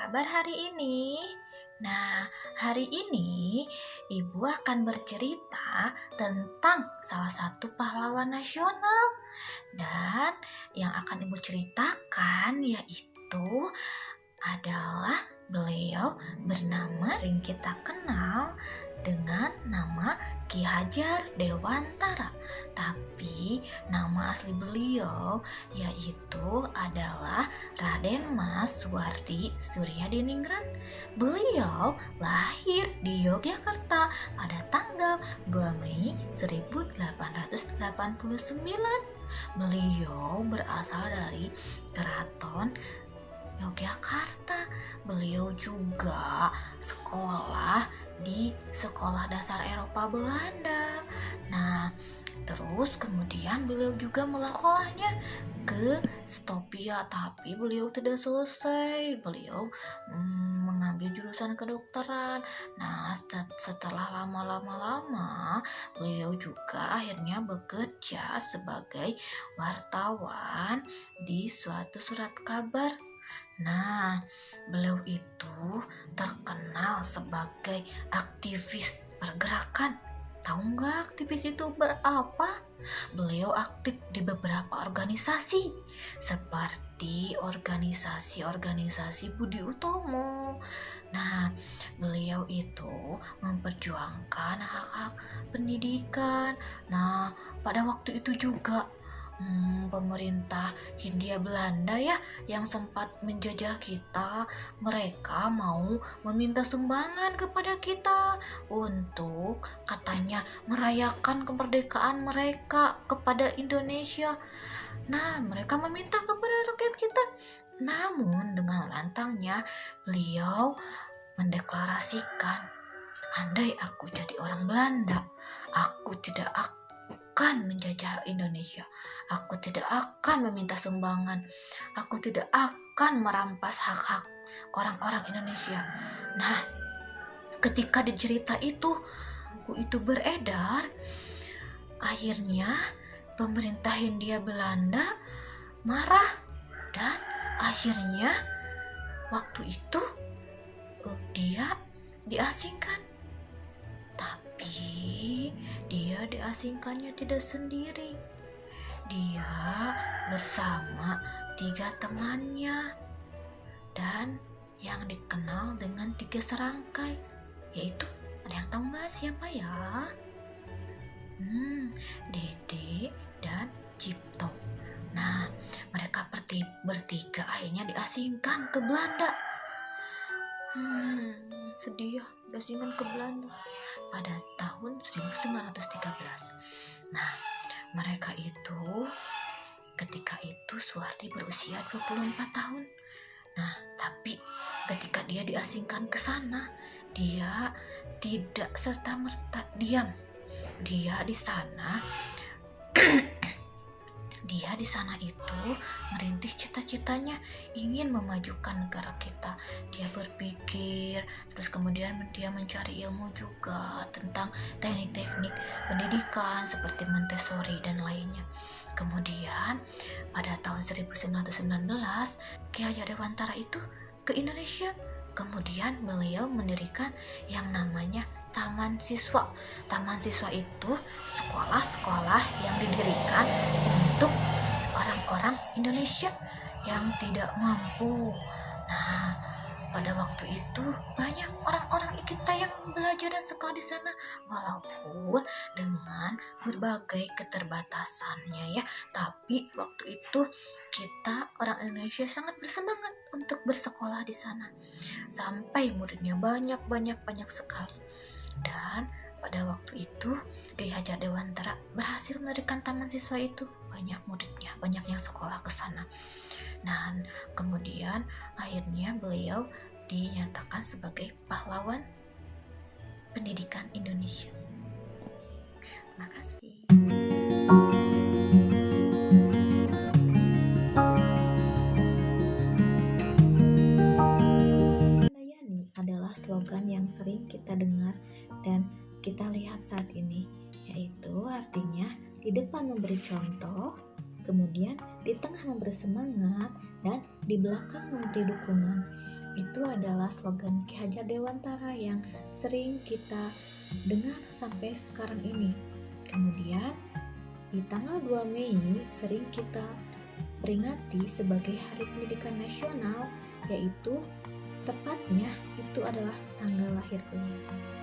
kabar hari ini? Nah, hari ini Ibu akan bercerita tentang salah satu pahlawan nasional. Dan yang akan Ibu ceritakan yaitu adalah beliau bernama yang kita kenal dengan nama Ki Hajar Dewantara. Tapi nama asli beliau yaitu adalah Raden Mas Suwardi Suryadiningrat. Beliau lahir di Yogyakarta pada tanggal 2 Mei 1889. Beliau berasal dari Keraton Yogyakarta. Beliau juga sekolah di Sekolah Dasar Eropa Belanda. Nah, terus kemudian beliau juga sekolahnya ke Stopia, tapi beliau tidak selesai. Beliau mengambil jurusan kedokteran. Nah, setelah lama beliau juga akhirnya bekerja sebagai wartawan di suatu surat kabar. Nah, beliau itu terkenal sebagai aktivis pergerakan. Tahu nggak aktivis itu berapa? Beliau aktif di beberapa organisasi seperti organisasi Budi Utomo. Nah, beliau itu memperjuangkan hak-hak pendidikan. Nah, pada waktu itu juga pemerintah Hindia Belanda ya yang sempat menjajah kita, mereka mau meminta sumbangan kepada kita untuk katanya merayakan kemerdekaan mereka kepada Indonesia. Nah, mereka meminta kepada rakyat kita. Namun dengan lantangnya beliau mendeklarasikan, andai aku jadi orang Belanda, aku tidak akan menjajah Indonesia. Aku tidak akan meminta sumbangan. Aku tidak akan merampas hak-hak orang-orang Indonesia. Nah, ketika cerita itu beredar, akhirnya pemerintah Hindia Belanda marah dan akhirnya waktu itu dia diasingkan. Tapi dia diasingkannya tidak sendiri. Dia bersama 3 temannya dan yang dikenal dengan 3 serangkai, yaitu ada yang tahu nggak siapa ya? Dede dan Cipto. Nah, mereka bertiga akhirnya diasingkan ke Belanda. Sedih ya, diasingkan ke Belanda pada tahun 1913. Nah, mereka itu ketika itu Suwardi berusia 24 tahun. Nah, tapi ketika dia diasingkan ke sana, dia tidak serta-merta diam. Dia di sana itu merintis cita-citanya ingin memajukan negara kita. Dia berpikir, terus kemudian dia mencari ilmu juga tentang teknik-teknik pendidikan seperti Montessori dan lainnya. Kemudian pada tahun 1919 Ki Hajar Dewantara itu ke Indonesia. Kemudian beliau mendirikan yang namanya Taman Siswa. Taman Siswa itu sekolah-sekolah yang didirikan untuk orang-orang Indonesia yang tidak mampu. Nah, pada waktu itu banyak orang-orang kita yang belajar dan sekolah di sana, walaupun dengan berbagai keterbatasannya ya. Tapi waktu itu kita orang Indonesia sangat bersemangat untuk bersekolah di sana. Sampai muridnya banyak sekali. Dan pada waktu itu Ki Hajar Dewantara berhasil mendirikan Taman Siswa itu. Banyak muridnya, banyak yang sekolah ke sana. Dan kemudian akhirnya beliau dinyatakan sebagai pahlawan pendidikan Indonesia. Terima kasih. Layani adalah slogan yang sering kita dengar dan kita lihat saat ini, yaitu artinya di depan memberi contoh, kemudian di tengah memberi semangat, dan di belakang memberi dukungan. Itu adalah slogan Ki Hajar Dewantara yang sering kita dengar sampai sekarang ini. Kemudian di tanggal 2 Mei sering kita peringati sebagai Hari Pendidikan Nasional, yaitu tepatnya itu adalah tanggal lahir beliau.